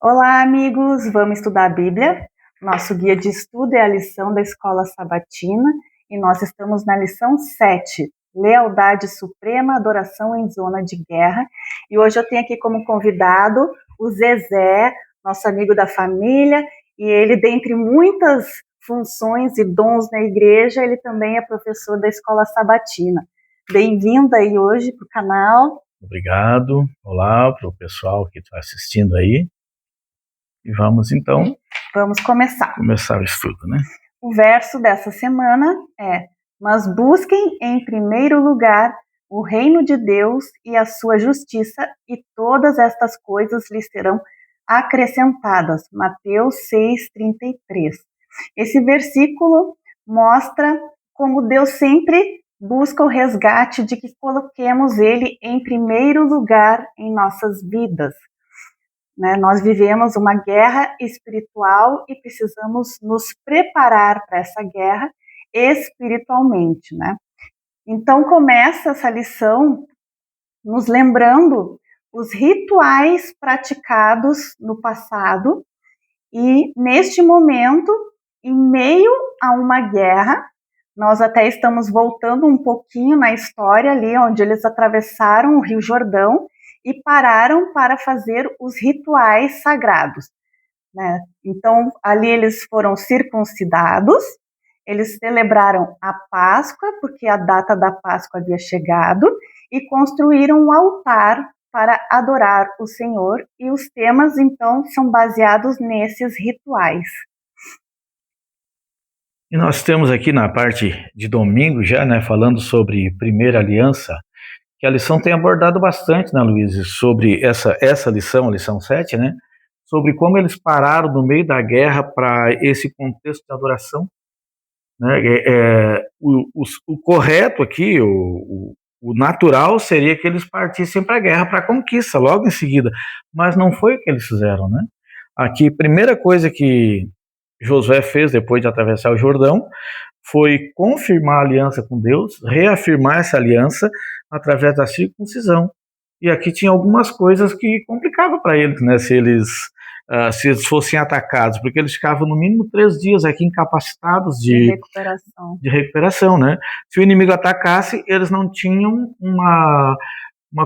Olá, amigos! Vamos estudar a Bíblia. Nosso guia de estudo é a lição da Escola Sabatina e nós estamos na lição 7, Lealdade Suprema, Adoração em Zona de Guerra. E hoje eu tenho aqui como convidado o Zezé, nosso amigo da família, e ele, dentre muitas funções e dons na igreja, ele também é professor da Escola Sabatina. Bem-vindo aí hoje para o canal. Obrigado. Olá para o pessoal que está assistindo aí. E vamos então... Vamos começar o estudo, né? O verso dessa semana é: mas busquem em primeiro lugar o reino de Deus e a sua justiça, e todas estas coisas lhes serão acrescentadas. Mateus 6:33. Esse versículo mostra como Deus sempre busca o resgate de que coloquemos Ele em primeiro lugar em nossas vidas. Nós vivemos uma guerra espiritual e precisamos nos preparar para essa guerra espiritualmente, né? Então começa essa lição nos lembrando os rituais praticados no passado e neste momento, em meio a uma guerra, nós até estamos voltando um pouquinho na história ali onde eles atravessaram o Rio Jordão e pararam para fazer os rituais sagrados, né? Então, ali eles foram circuncidados, eles celebraram a Páscoa, porque a data da Páscoa havia chegado, e construíram um altar para adorar o Senhor, e os temas, então, são baseados nesses rituais. E nós temos aqui na parte de domingo já, né, falando sobre primeira aliança, que a lição tem abordado bastante, né, Luiz, sobre essa lição, a lição 7, né, sobre como eles pararam no meio da guerra para esse contexto de adoração, né. O correto aqui, o natural seria que eles partissem para a guerra, para a conquista, logo em seguida, mas não foi o que eles fizeram, né. Aqui, primeira coisa que Josué fez depois de atravessar o Jordão foi confirmar a aliança com Deus, reafirmar essa aliança através da circuncisão. E aqui tinha algumas coisas que complicavam para eles, né, se eles fossem atacados, porque eles ficavam no mínimo 3 dias aqui incapacitados de recuperação, né? Se o inimigo atacasse, eles não tinham uma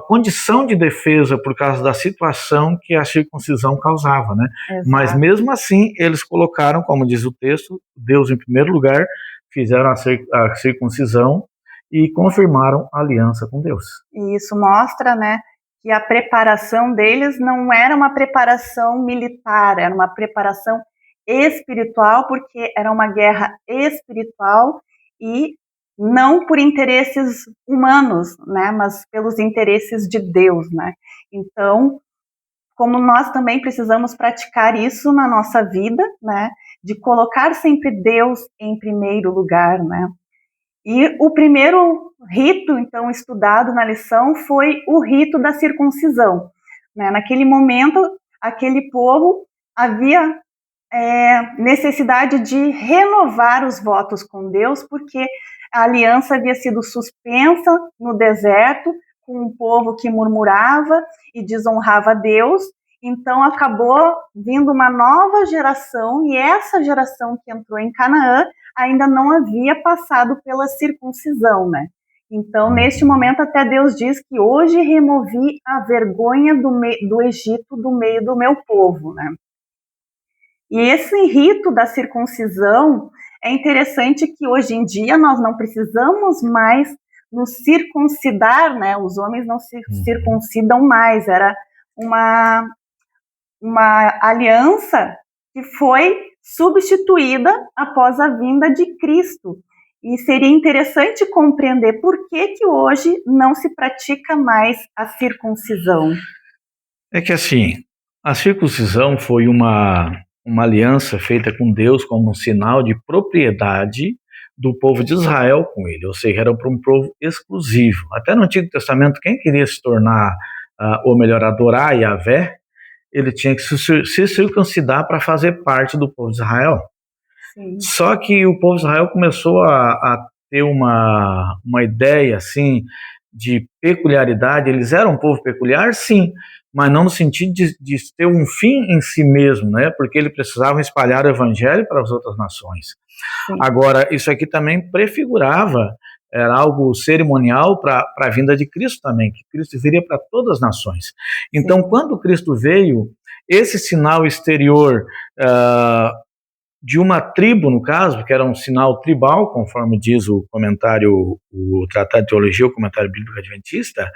condição de defesa por causa da situação que a circuncisão causava, né? Exato. Mas mesmo assim, eles colocaram, como diz o texto, Deus em primeiro lugar, fizeram a circuncisão e confirmaram a aliança com Deus. E isso mostra, né, que a preparação deles não era uma preparação militar, era uma preparação espiritual, porque era uma guerra espiritual e não por interesses humanos, né, mas pelos interesses de Deus, né? Então, como nós também precisamos praticar isso na nossa vida, né, de colocar sempre Deus em primeiro lugar, né? E o primeiro rito, então, estudado na lição foi o rito da circuncisão, né? Naquele momento, aquele povo havia necessidade de renovar os votos com Deus, porque a aliança havia sido suspensa no deserto, com um povo que murmurava e desonrava a Deus. Então acabou vindo uma nova geração, e essa geração que entrou em Canaã ainda não havia passado pela circuncisão, né? Então, neste momento, até Deus diz que hoje removi a vergonha do Egito do meio do meu povo, né? E esse rito da circuncisão é interessante que hoje em dia nós não precisamos mais nos circuncidar, né? Os homens não se circuncidam mais, era uma aliança que foi substituída após a vinda de Cristo. E seria interessante compreender por que hoje não se pratica mais a circuncisão. É que assim, a circuncisão foi uma aliança feita com Deus como um sinal de propriedade do povo de Israel com ele, ou seja, era para um povo exclusivo. Até no Antigo Testamento, quem queria se tornar, ou melhor, adorar Yahvé, ele tinha que se circuncidar para fazer parte do povo de Israel. Sim. Só que o povo de Israel começou a ter uma ideia assim de peculiaridade. Eles eram um povo peculiar, sim, mas não no sentido de ter um fim em si mesmo, né? Porque ele precisava espalhar o evangelho para as outras nações. Sim. Agora, isso aqui também prefigurava, era algo cerimonial para a vinda de Cristo também, que Cristo viria para todas as nações. Então, quando Cristo veio, esse sinal exterior de uma tribo, no caso, que era um sinal tribal, conforme diz o comentário, o Tratado de Teologia, o comentário bíblico adventista,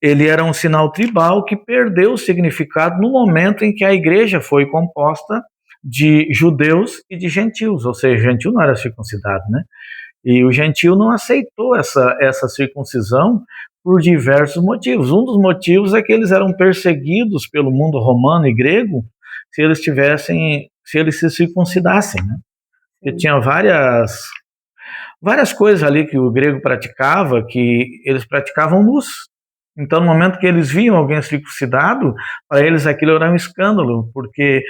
ele era um sinal tribal que perdeu o significado no momento em que a igreja foi composta de judeus e de gentios, ou seja, gentio não era circuncidado, né? E o gentio não aceitou essa circuncisão por diversos motivos. Um dos motivos é que eles eram perseguidos pelo mundo romano e grego se eles se circuncidassem, né? Porque tinha várias coisas ali que o grego praticava, que eles praticavam nus. Então, no momento que eles viam alguém circuncidado, para eles aquilo era um escândalo, porque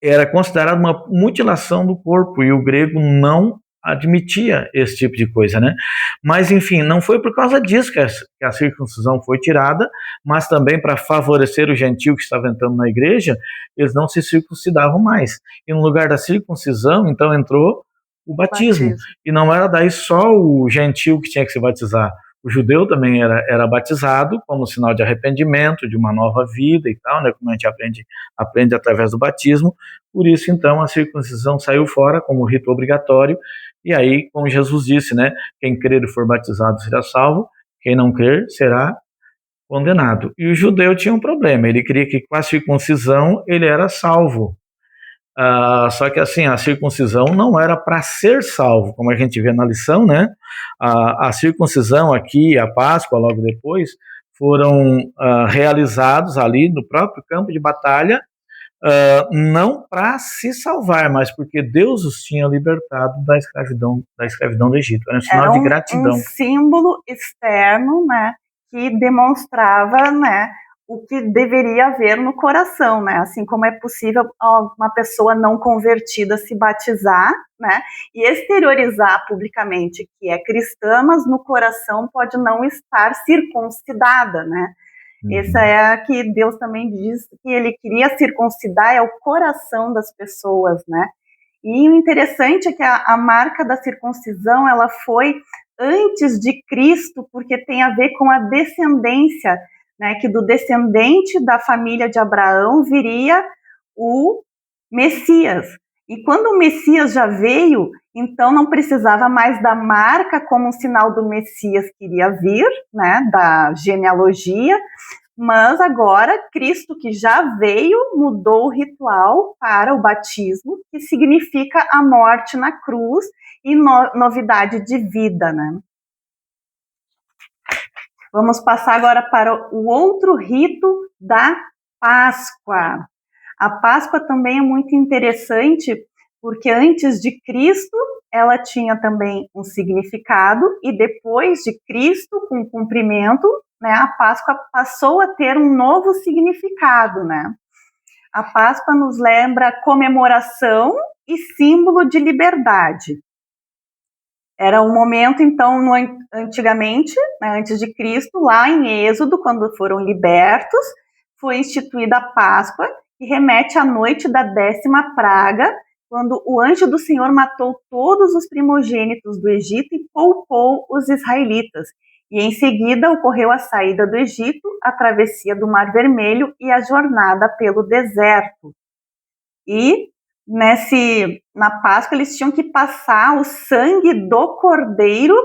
era considerado uma mutilação do corpo, e o grego não admitia esse tipo de coisa, né? Mas, enfim, não foi por causa disso que a circuncisão foi tirada, mas também para favorecer o gentio que estava entrando na igreja, eles não se circuncidavam mais. E no lugar da circuncisão, então, entrou o batismo. E não era daí só o gentio que tinha que se batizar. O judeu também era batizado como sinal de arrependimento, de uma nova vida e tal, né, como a gente aprende através do batismo. Por isso, então, a circuncisão saiu fora como rito obrigatório. E aí, como Jesus disse, né, quem crer e for batizado será salvo, quem não crer será condenado. E o judeu tinha um problema, ele queria que com a circuncisão ele era salvo. Só que assim, a circuncisão não era para ser salvo, como a gente vê na lição, né? A circuncisão aqui, a Páscoa logo depois, foram realizados ali no próprio campo de batalha, não para se salvar, mas porque Deus os tinha libertado da escravidão do Egito. Era um sinal de gratidão. Um símbolo externo, né, que demonstrava, né, o que deveria haver no coração, né? Assim como é possível uma pessoa não convertida se batizar, né, e exteriorizar publicamente que é cristã, mas no coração pode não estar circuncidada, né? Essa é a que Deus também diz que ele queria circuncidar, é o coração das pessoas, né? E o interessante é que a marca da circuncisão, ela foi antes de Cristo, porque tem a ver com a descendência, né, que do descendente da família de Abraão viria o Messias. E quando o Messias já veio, então não precisava mais da marca como um sinal do Messias que iria vir, né, da genealogia, mas agora Cristo, que já veio, mudou o ritual para o batismo, que significa a morte na cruz e novidade de vida, né? Vamos passar agora para o outro rito da Páscoa. A Páscoa também é muito interessante, porque antes de Cristo, ela tinha também um significado, e depois de Cristo, com o cumprimento, né, a Páscoa passou a ter um novo significado, né? A Páscoa nos lembra comemoração e símbolo de liberdade. Era um momento, então, antigamente, né, antes de Cristo, lá em Êxodo, quando foram libertos, foi instituída a Páscoa, que remete à noite da 10ª praga, quando o anjo do Senhor matou todos os primogênitos do Egito e poupou os israelitas. E em seguida ocorreu a saída do Egito, a travessia do Mar Vermelho e a jornada pelo deserto. E na Páscoa eles tinham que passar o sangue do cordeiro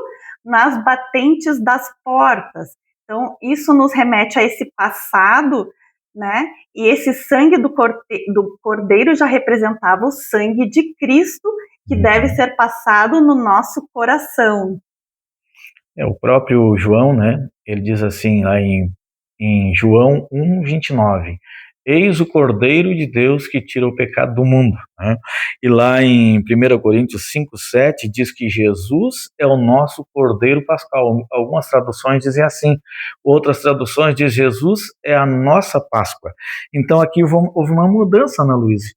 nas batentes das portas. Então isso nos remete a esse passado, né? E esse sangue do cordeiro já representava o sangue de Cristo, que deve ser passado no nosso coração. O próprio João, né? Ele diz assim lá em João 1:29. Eis o Cordeiro de Deus que tira o pecado do mundo. Né? E lá em 1 Coríntios 5:7 diz que Jesus é o nosso Cordeiro Pascal. Algumas traduções dizem assim, outras traduções dizem Jesus é a nossa Páscoa. Então aqui houve uma mudança, Ana Luísa.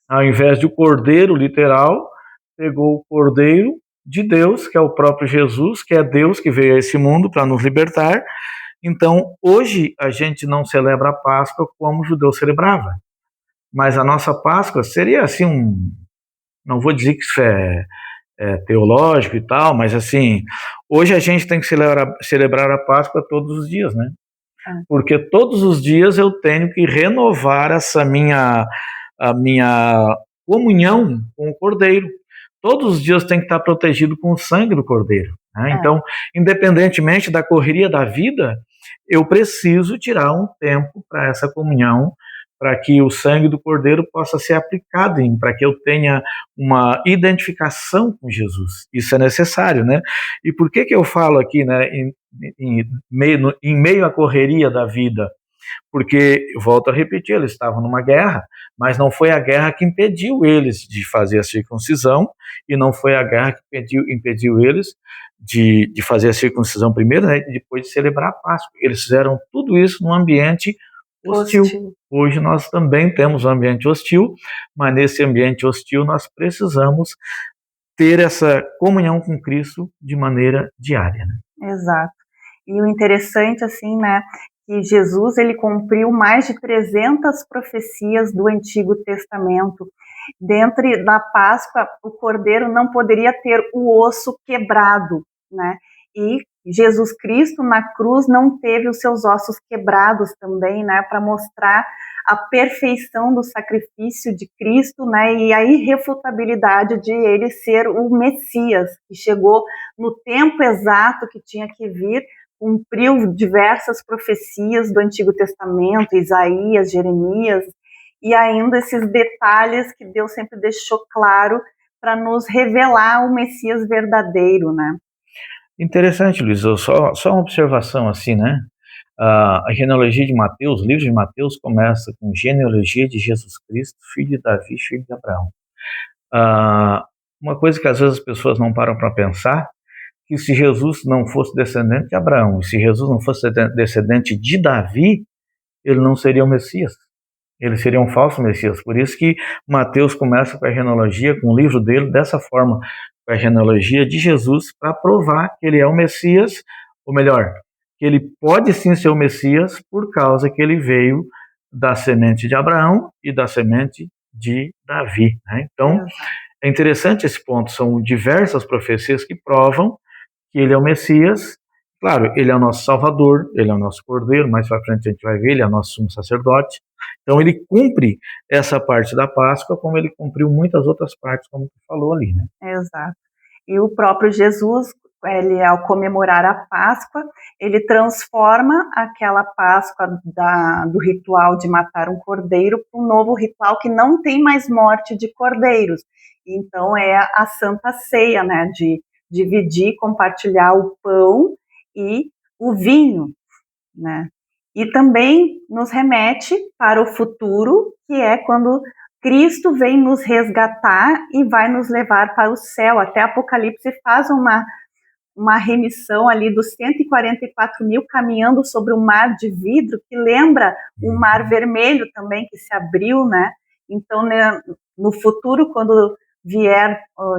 Ao invés de o Cordeiro literal, pegou o Cordeiro de Deus, que é o próprio Jesus, que é Deus que veio a esse mundo para nos libertar, Então, hoje a gente não celebra a Páscoa como o judeu celebrava, mas a nossa Páscoa seria assim não vou dizer que isso é teológico e tal, mas assim, hoje a gente tem que celebrar a Páscoa todos os dias, né? Porque todos os dias eu tenho que renovar a minha comunhão com o Cordeiro. Todos os dias tem que estar protegido com o sangue do Cordeiro, né? Então, independentemente da correria da vida, eu preciso tirar um tempo para essa comunhão, para que o sangue do Cordeiro possa ser aplicado em, para que eu tenha uma identificação com Jesus. Isso é necessário, né? E por que eu falo aqui, né, em meio à correria da vida? Porque, volto a repetir, eles estavam numa guerra, mas não foi a guerra que impediu eles de fazer a circuncisão, e não foi a guerra que impediu eles de fazer a circuncisão primeiro, né, e depois de celebrar a Páscoa. Eles fizeram tudo isso num ambiente hostil. Hoje nós também temos um ambiente hostil, mas nesse ambiente hostil nós precisamos ter essa comunhão com Cristo de maneira diária, né? Exato. E o interessante, assim, né, que Jesus, ele cumpriu mais de 300 profecias do Antigo Testamento. Dentro da Páscoa, o cordeiro não poderia ter o osso quebrado, né? E Jesus Cristo na cruz não teve os seus ossos quebrados também, né, para mostrar a perfeição do sacrifício de Cristo, né, e a irrefutabilidade de ele ser o Messias, que chegou no tempo exato que tinha que vir, cumpriu diversas profecias do Antigo Testamento, Isaías, Jeremias, e ainda esses detalhes que Deus sempre deixou claro para nos revelar o Messias verdadeiro, né? Interessante, Luiz, só uma observação assim, né? A genealogia de Mateus, o livro de Mateus começa com genealogia de Jesus Cristo, filho de Davi, filho de Abraão. Uma coisa que às vezes as pessoas não param para pensar, que se Jesus não fosse descendente de Abraão, e se Jesus não fosse descendente de Davi, ele não seria o Messias. Ele seria um falso Messias. Por isso que Mateus começa com a genealogia, com o livro dele, dessa forma, com a genealogia de Jesus, para provar que ele é o Messias, ou melhor, que ele pode sim ser o Messias, por causa que ele veio da semente de Abraão e da semente de Davi, né? Então, é interessante esse ponto. São diversas profecias que provam que ele é o Messias. Claro, ele é o nosso Salvador, ele é o nosso Cordeiro, mais para frente a gente vai ver, ele é o nosso sumo sacerdote. Então ele cumpre essa parte da Páscoa, como ele cumpriu muitas outras partes, como tu falou ali, né? Exato. E o próprio Jesus, ele, ao comemorar a Páscoa, ele transforma aquela Páscoa do ritual de matar um cordeiro para um novo ritual que não tem mais morte de cordeiros. Então é a Santa Ceia, né, de dividir, compartilhar o pão e o vinho, né? E também nos remete para o futuro, que é quando Cristo vem nos resgatar e vai nos levar para o céu. Até Apocalipse faz uma remissão ali dos 144 mil caminhando sobre um mar de vidro, que lembra o mar vermelho também, que se abriu, né? Então, né, no futuro, quando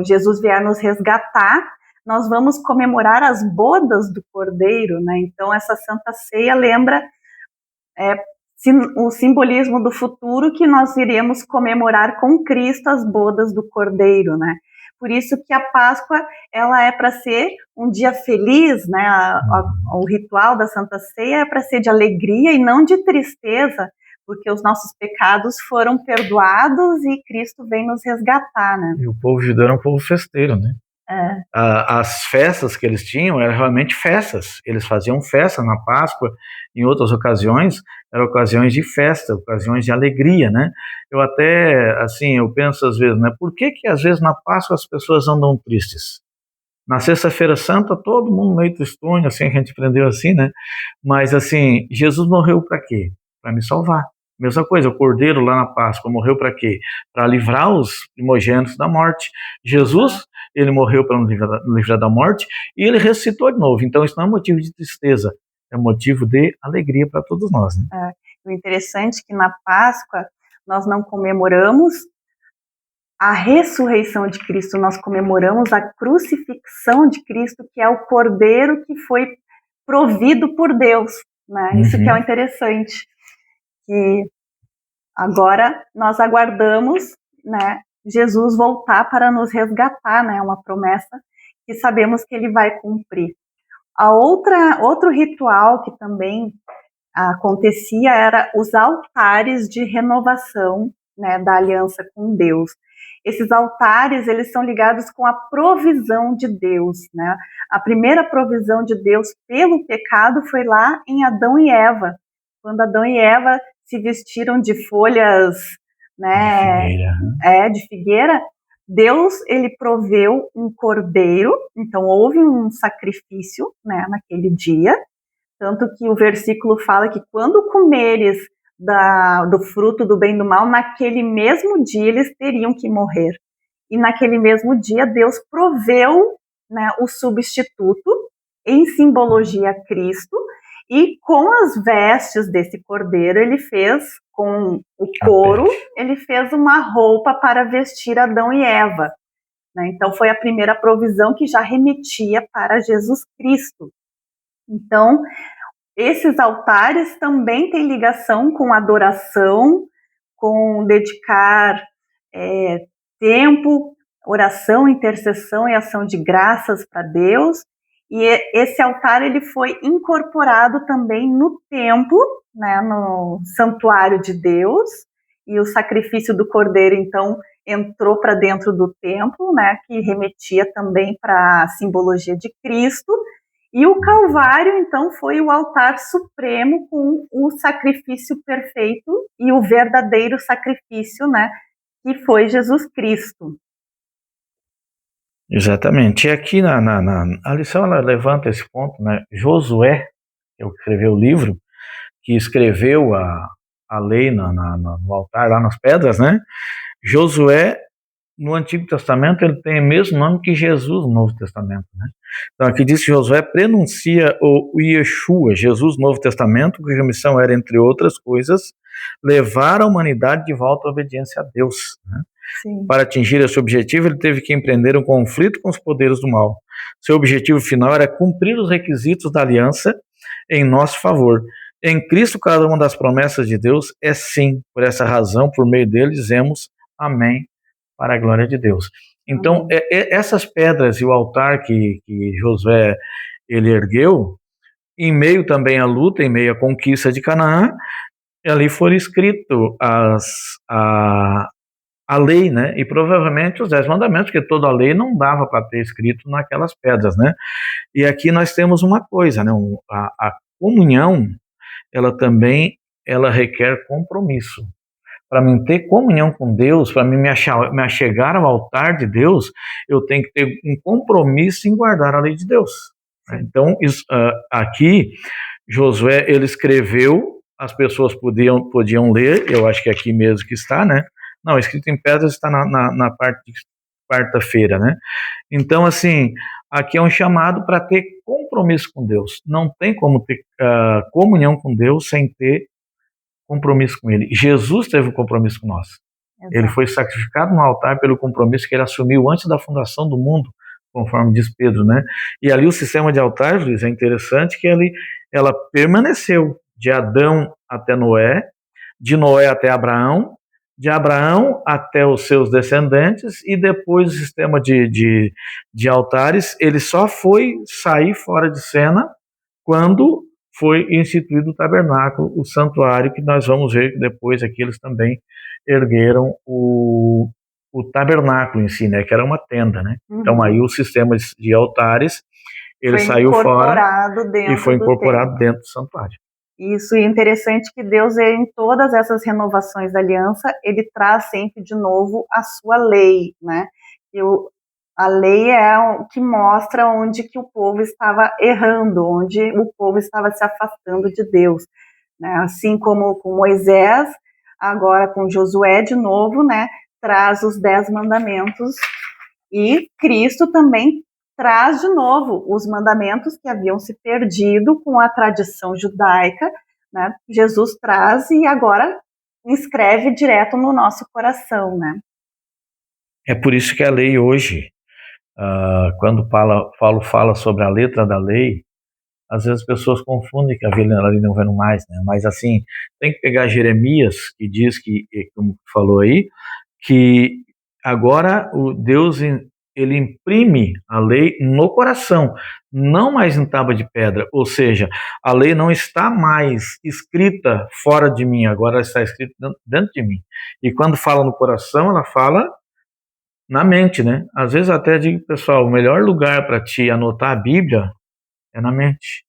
Jesus vier nos resgatar, nós vamos comemorar as bodas do Cordeiro, né? Então, essa Santa Ceia lembra o simbolismo do futuro, que nós iremos comemorar com Cristo as bodas do Cordeiro, né? Por isso que a Páscoa, ela é para ser um dia feliz, né? O ritual da Santa Ceia é para ser de alegria e não de tristeza, porque os nossos pecados foram perdoados e Cristo vem nos resgatar, né? E o povo judeu era um povo festeiro, né? As festas que eles tinham eram realmente festas. Eles faziam festa na Páscoa, em outras ocasiões, eram ocasiões de festa, ocasiões de alegria, né? Eu até, assim, eu penso às vezes, né? Por que às vezes na Páscoa as pessoas andam tristes? Na Sexta-feira Santa, todo mundo meio tristonho, assim, a gente aprendeu assim, né? Mas, assim, Jesus morreu para quê? Para me salvar. Mesma coisa, o Cordeiro lá na Páscoa morreu para quê? Para livrar os primogênitos da morte. Jesus, ele morreu para nos livrar da morte e ele ressuscitou de novo. Então isso não é motivo de tristeza, é motivo de alegria para todos nós, né? O interessante é que na Páscoa nós não comemoramos a ressurreição de Cristo, nós comemoramos a crucifixão de Cristo, que é o Cordeiro que foi provido por Deus, né? Isso que é o interessante, que agora nós aguardamos, né, Jesus voltar para nos resgatar, né? Uma promessa que sabemos que ele vai cumprir. Outro ritual que também acontecia era os altares de renovação, né, da aliança com Deus. Esses altares, eles são ligados com a provisão de Deus, né? A primeira provisão de Deus pelo pecado foi lá em Adão e Eva, quando Adão e Eva se vestiram de folhas, né, de figueira. Deus, ele proveu um cordeiro, então houve um sacrifício, né, naquele dia, tanto que o versículo fala que quando comeres do fruto do bem e do mal, naquele mesmo dia eles teriam que morrer. E naquele mesmo dia Deus proveu, né, o substituto, em simbologia a Cristo, e com as vestes desse cordeiro ele fez, com o couro, ele fez uma roupa para vestir Adão e Eva. Né? Então foi a primeira provisão que já remetia para Jesus Cristo. Então, esses altares também têm ligação com adoração, com dedicar tempo, oração, intercessão e ação de graças para Deus. E esse altar ele foi incorporado também no templo, né, no santuário de Deus, e o sacrifício do cordeiro, então, entrou para dentro do templo, né, que remetia também para a simbologia de Cristo. E o Calvário, então, foi o altar supremo com o sacrifício perfeito e o verdadeiro sacrifício, né, que foi Jesus Cristo. Exatamente. E aqui a lição ela levanta esse ponto, né? Josué, que é o que escreveu o livro, que escreveu a lei no altar, lá nas pedras, né? Josué, no Antigo Testamento, ele tem o mesmo nome que Jesus no Novo Testamento, né? Então aqui diz que Josué prenuncia o Yeshua, Jesus no Novo Testamento, cuja missão era, entre outras coisas, levar a humanidade de volta à obediência a Deus, né? Sim. Para atingir esse objetivo, ele teve que empreender um conflito com os poderes do mal. Seu objetivo final era cumprir os requisitos da aliança em nosso favor. Em Cristo, cada uma das promessas de Deus é sim. Por essa razão, por meio dele, dizemos amém, para a glória de Deus. Então, essas pedras e o altar que Josué ele ergueu, em meio também à luta, em meio à conquista de Canaã, ali foi escrito a lei, né? E provavelmente os 10 mandamentos, porque toda a lei não dava para ter escrito naquelas pedras, né? E aqui nós temos uma coisa, né? A comunhão, ela também requer compromisso. Para mim ter comunhão com Deus, para mim me achegar ao altar de Deus, eu tenho que ter um compromisso em guardar a lei de Deus. Então, isso, aqui, Josué, ele escreveu, as pessoas podiam ler, eu acho que é aqui mesmo que está, né? Não, escrito em pedras está na parte de quarta-feira, né? Então, assim, aqui é um chamado para ter compromisso com Deus. Não tem como ter comunhão com Deus sem ter compromisso com Ele. Jesus teve um compromisso com nós. Exato. Ele foi sacrificado no altar pelo compromisso que ele assumiu antes da fundação do mundo, conforme diz Pedro, né? E ali o sistema de altares, Luiz, é interessante que ela permaneceu de Adão até Noé, de Noé até Abraão, de Abraão até os seus descendentes, e depois o sistema de altares, ele só foi sair fora de cena quando foi instituído o tabernáculo, o santuário, que nós vamos ver que depois aqui eles também ergueram o tabernáculo em si, né, que era uma tenda, né? Uhum. Então aí o sistema de altares, ele saiu fora e foi incorporado dentro do santuário. Isso, e interessante que Deus, em todas essas renovações da aliança, ele traz sempre de novo a sua lei, né? A lei é o que mostra onde que o povo estava errando, onde o povo estava se afastando de Deus, né? Assim como com Moisés, agora com Josué de novo, né? Traz os 10 mandamentos, e Cristo também traz de novo os mandamentos que haviam se perdido com a tradição judaica, né? Jesus traz e agora escreve direto no nosso coração, né? É por isso que a lei hoje, quando Paulo fala sobre a letra da lei, Às vezes as pessoas confundem que a vida ali não vai no mais, né? Mas assim, tem que pegar Jeremias, que diz que, como falou aí, que agora o Deus ele imprime a lei no coração, não mais em tábua de pedra, ou seja, a lei não está mais escrita fora de mim, agora ela está escrita dentro de mim. E quando fala no coração, ela fala na mente, né? Às vezes até digo, pessoal, o melhor lugar para te anotar a Bíblia é na mente.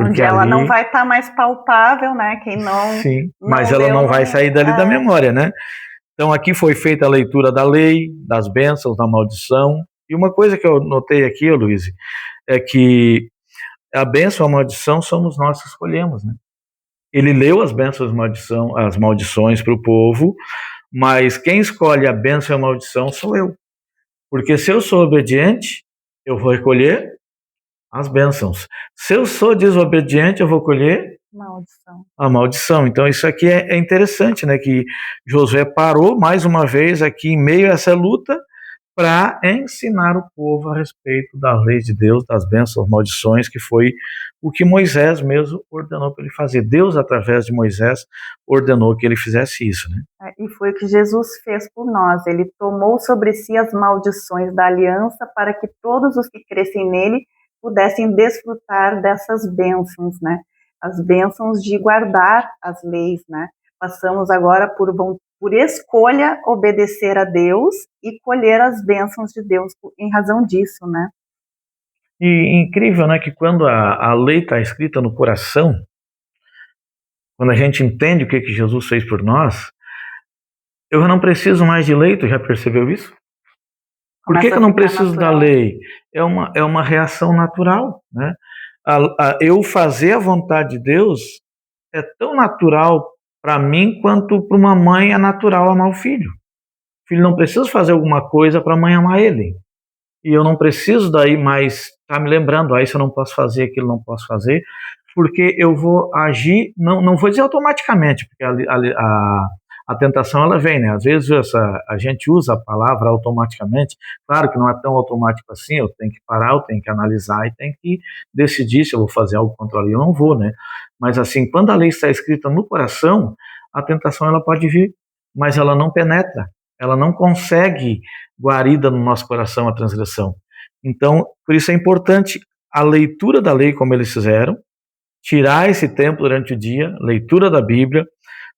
Onde ela não vai estar mais palpável, né? Quem sim, mas ela não vai sair dali da memória, né? Então aqui foi feita a leitura da lei, das bênçãos, da maldição. E uma coisa que eu notei aqui, Luiz, é que a bênção e a maldição somos nós que escolhemos, né? Ele leu as bênçãos e as maldições para o povo, mas quem escolhe a bênção e a maldição sou eu. Porque se eu sou obediente, eu vou recolher as bênçãos. Se eu sou desobediente, eu vou colher a maldição. Então isso aqui é interessante, né? Que Josué parou mais uma vez aqui em meio a essa luta para ensinar o povo a respeito da lei de Deus, das bênçãos, maldições, que foi o que Moisés mesmo ordenou para ele fazer. Deus, através de Moisés, ordenou que ele fizesse isso, né? E foi o que Jesus fez por nós. Ele tomou sobre si as maldições da aliança para que todos os que crescem nele pudessem desfrutar dessas bênçãos, né? As bênçãos de guardar as leis, né? Passamos agora por escolha obedecer a Deus e colher as bênçãos de Deus em razão disso, né? E incrível, né, que quando a lei está escrita no coração, quando a gente entende o que Jesus fez por nós, eu não preciso mais de lei, tu já percebeu isso? Por que eu não preciso da lei? É uma reação natural, né? Eu fazer a vontade de Deus é tão natural para mim quanto para uma mãe é natural amar o filho. O filho não precisa fazer alguma coisa para a mãe amar ele. E eu não preciso daí mais estar me lembrando, isso eu não posso fazer, aquilo não posso fazer, porque eu vou agir, não vou dizer automaticamente, porque a tentação ela vem, né? Às vezes a gente usa a palavra automaticamente, claro que não é tão automático assim, eu tenho que parar, eu tenho que analisar e tenho que decidir se eu vou fazer algo contra a lei ou não vou, né? Mas assim, quando a lei está escrita no coração, a tentação ela pode vir, mas ela não penetra, ela não consegue guarida no nosso coração a transgressão. Então, por isso é importante a leitura da lei como eles fizeram, tirar esse tempo durante o dia, leitura da Bíblia,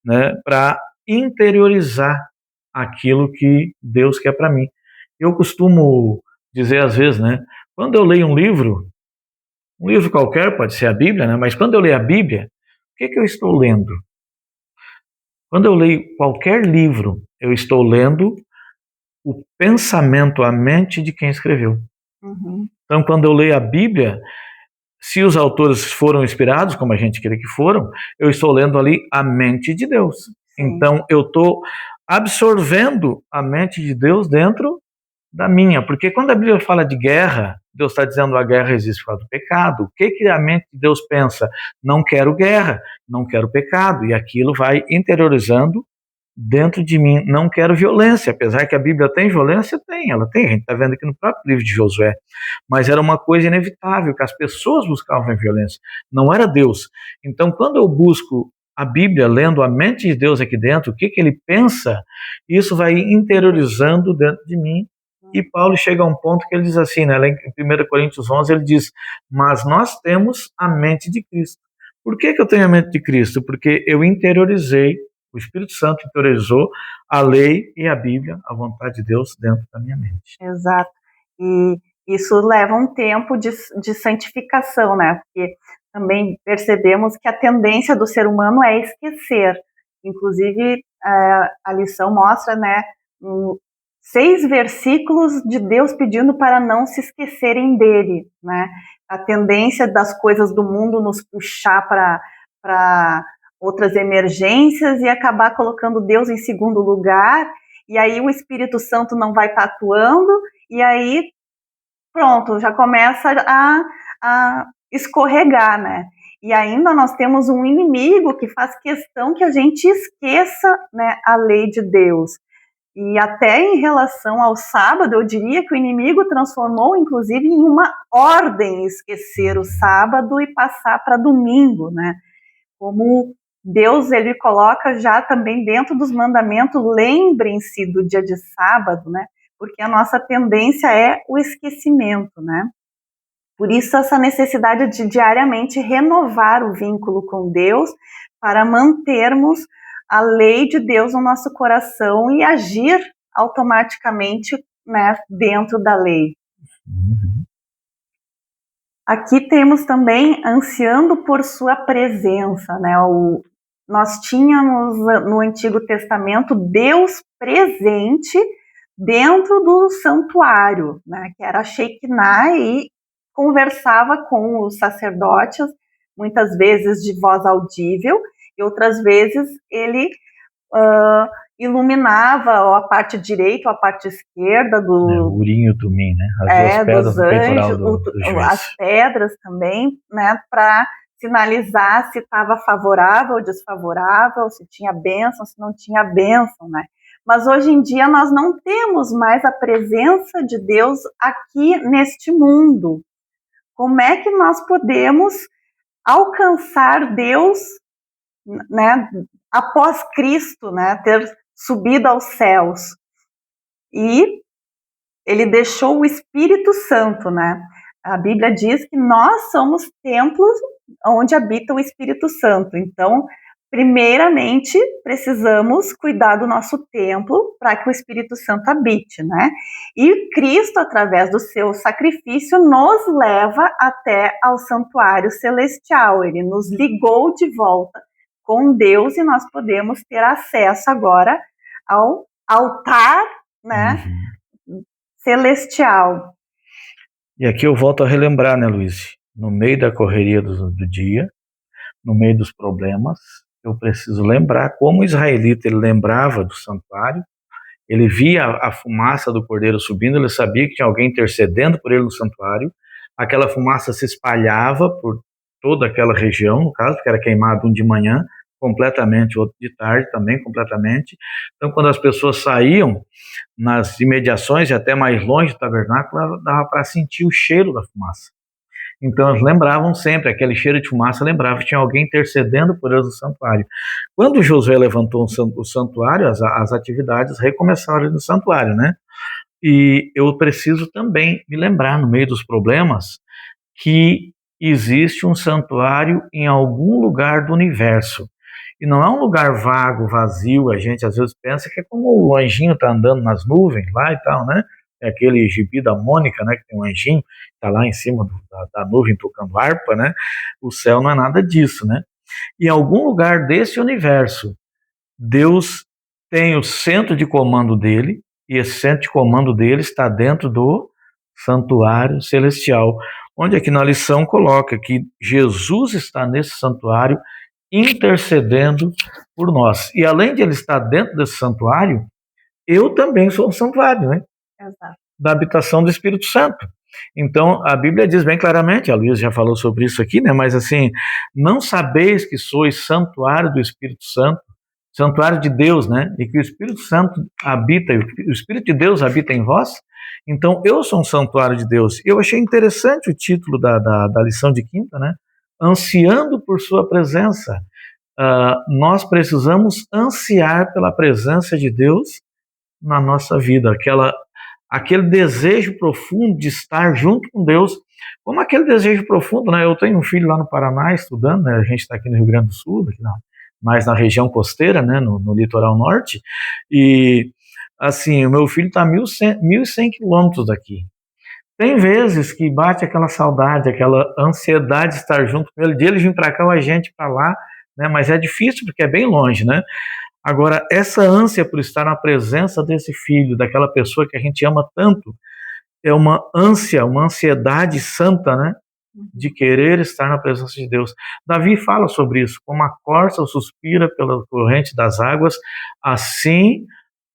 né, para interiorizar aquilo que Deus quer para mim. Eu costumo dizer às vezes, né, quando eu leio um livro qualquer, pode ser a Bíblia, né, mas quando eu leio a Bíblia, o que eu estou lendo? Quando eu leio qualquer livro, eu estou lendo o pensamento, a mente de quem escreveu. Uhum. Então, quando eu leio a Bíblia, se os autores foram inspirados, como a gente crê que foram, eu estou lendo ali a mente de Deus. Sim. Então, eu estou absorvendo a mente de Deus dentro da minha. Porque quando a Bíblia fala de guerra, Deus está dizendo a guerra existe por causa do pecado. O que a mente de Deus pensa? Não quero guerra, não quero pecado. E aquilo vai interiorizando dentro de mim. Não quero violência, apesar que a Bíblia tem violência, ela tem, a gente está vendo aqui no próprio livro de Josué, mas era uma coisa inevitável, que as pessoas buscavam a violência, não era Deus. Então, quando eu busco a Bíblia, lendo a mente de Deus aqui dentro, o que ele pensa, isso vai interiorizando dentro de mim, e Paulo chega a um ponto que ele diz assim, né, em 1 Coríntios 11, ele diz, mas nós temos a mente de Cristo. Por que eu tenho a mente de Cristo? Porque eu interiorizei, o Espírito Santo interiorizou a lei e a Bíblia, a vontade de Deus dentro da minha mente. Exato. E isso leva um tempo de santificação, né? Porque também percebemos que a tendência do ser humano é esquecer. Inclusive, a lição mostra, né, 6 versículos de Deus pedindo para não se esquecerem dele, né? A tendência das coisas do mundo nos puxar para outras emergências e acabar colocando Deus em segundo lugar, e aí o Espírito Santo não vai estar atuando, e aí pronto, já começa a escorregar, né? E ainda nós temos um inimigo que faz questão que a gente esqueça, né, a lei de Deus. E até em relação ao sábado, eu diria que o inimigo transformou, inclusive, em uma ordem esquecer o sábado e passar para domingo, né? Como Deus, ele coloca já também dentro dos mandamentos, lembrem-se do dia de sábado, né? Porque a nossa tendência é o esquecimento, né? Por isso essa necessidade de diariamente renovar o vínculo com Deus para mantermos a lei de Deus no nosso coração e agir automaticamente, né, dentro da lei. Aqui temos também ansiando por sua presença, né? Nós tínhamos no Antigo Testamento Deus presente dentro do santuário, né? Que era a Shekinah, e conversava com os sacerdotes, muitas vezes de voz audível, e outras vezes ele iluminava a parte direita ou a parte esquerda do... o Urim e o Tumim, né? As duas pedras do peitoral do juiz. As pedras também, né? Para sinalizar se estava favorável ou desfavorável, se tinha bênção, se não tinha bênção, né? Mas hoje em dia nós não temos mais a presença de Deus aqui neste mundo. Como é que nós podemos alcançar Deus, né, após Cristo, né, ter subido aos céus? E ele deixou o Espírito Santo, né? A Bíblia diz que nós somos templos onde habita o Espírito Santo. Então, primeiramente, precisamos cuidar do nosso templo para que o Espírito Santo habite, né? E Cristo, através do seu sacrifício, nos leva até ao santuário celestial. Ele nos ligou de volta com Deus e nós podemos ter acesso agora ao altar, né? Celestial. E aqui eu volto a relembrar, né, Luiz? No meio da correria do dia, no meio dos problemas, eu preciso lembrar como o israelita ele lembrava do santuário, ele via a fumaça do cordeiro subindo, ele sabia que tinha alguém intercedendo por ele no santuário, aquela fumaça se espalhava por toda aquela região, no caso, que era queimado um de manhã, completamente, outro de tarde também, completamente. Então, quando as pessoas saíam nas imediações e até mais longe do tabernáculo, dava para sentir o cheiro da fumaça. Então, eles lembravam sempre, aquele cheiro de fumaça lembrava que tinha alguém intercedendo por eles no santuário. Quando Josué levantou o santuário, as atividades recomeçaram no santuário, né? E eu preciso também me lembrar, no meio dos problemas, que existe um santuário em algum lugar do universo. E não é um lugar vago, vazio, a gente às vezes pensa que é como o anjinho está andando nas nuvens lá e tal, né? É aquele gibi da Mônica, né? Que tem um anjinho, está lá em cima da nuvem tocando harpa, né? O céu não é nada disso, né? Em algum lugar desse universo, Deus tem o centro de comando dele, e esse centro de comando dele está dentro do santuário celestial, onde aqui na lição coloca que Jesus está nesse santuário intercedendo por nós. E além de ele estar dentro desse santuário, eu também sou um santuário, né? Exato. Da habitação do Espírito Santo. Então, a Bíblia diz bem claramente, a Luísa já falou sobre isso aqui, né? Mas assim, não sabeis que sois santuário do Espírito Santo, santuário de Deus, né? E que o Espírito Santo habita, o Espírito de Deus habita em vós. Então, eu sou um santuário de Deus. Eu achei interessante o título da lição de quinta, né? Ansiando por sua presença. Nós precisamos ansiar pela presença de Deus na nossa vida, aquele desejo profundo de estar junto com Deus, como aquele desejo profundo, né? Eu tenho um filho lá no Paraná estudando, né? A gente está aqui no Rio Grande do Sul, mais na região costeira, né? No litoral norte, e assim, o meu filho está a 1.100 quilômetros daqui. Tem vezes que bate aquela saudade, aquela ansiedade de estar junto com ele, de ele vir para cá ou a gente para lá, né? Mas é difícil porque é bem longe, né? Agora, essa ânsia por estar na presença desse filho, daquela pessoa que a gente ama tanto, é uma ânsia, uma ansiedade santa, né? De querer estar na presença de Deus. Davi fala sobre isso, como a corça suspira pela corrente das águas, assim,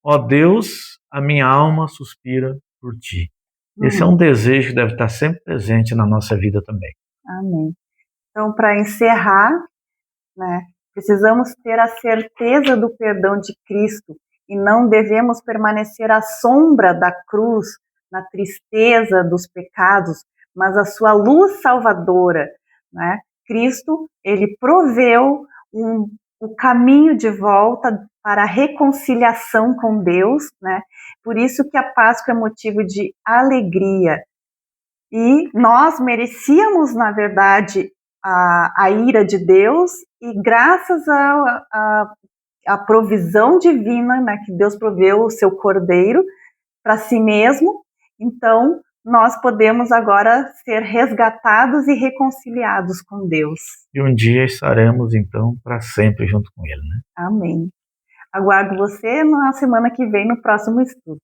ó Deus, a minha alma suspira por ti. Esse é um desejo que deve estar sempre presente na nossa vida também. Amém. Então, para encerrar, né, precisamos ter a certeza do perdão de Cristo e não devemos permanecer à sombra da cruz, na tristeza dos pecados, mas a sua luz salvadora, né? Cristo, ele proveu o caminho de volta para a reconciliação com Deus, né? Por isso que a Páscoa é motivo de alegria. E nós merecíamos, na verdade, a ira de Deus, e graças à provisão divina, né, que Deus proveu o seu cordeiro para si mesmo, então nós podemos agora ser resgatados e reconciliados com Deus. E um dia estaremos, então, para sempre junto com Ele, né? Amém. Aguardo você na semana que vem, no próximo estudo.